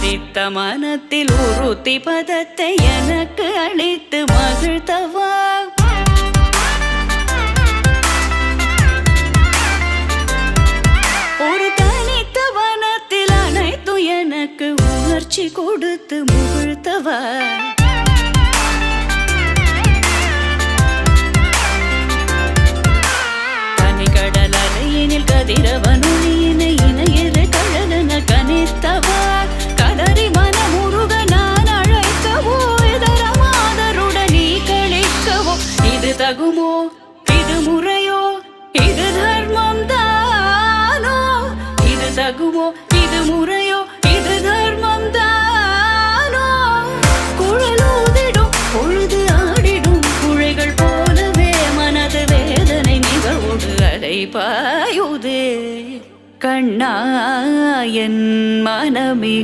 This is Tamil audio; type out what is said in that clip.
கொதித்த மனத்தில் உறுத்தி பதத்தை எனக்கு அளித்து மகிழ்த்தவா ஒரு தனித்த வனத்தில் அனைத்தும் எனக்கு உணர்ச்சி கொடுத்து முகிழ்த்தவா தனிக்கடல் அலையினில் கதிரவனொளியினை இணையிற கழலன கனித்தவா கதறி மனமுருக நான் அழைக்கவோ இதரமாதருடன் நீ கழிக்கவோ இது தகுமோ இது முறையோ இது தர்மம் தானோ இது தகுமோ இது முறையோ இது தர்மம் தானோ குழலூதிடும் பொழுது ஆடிடும் குழைகள் போலவே மனது வேதனை நிகழ்வோடு அலை பாயுதே கண்ணா என் மனமிக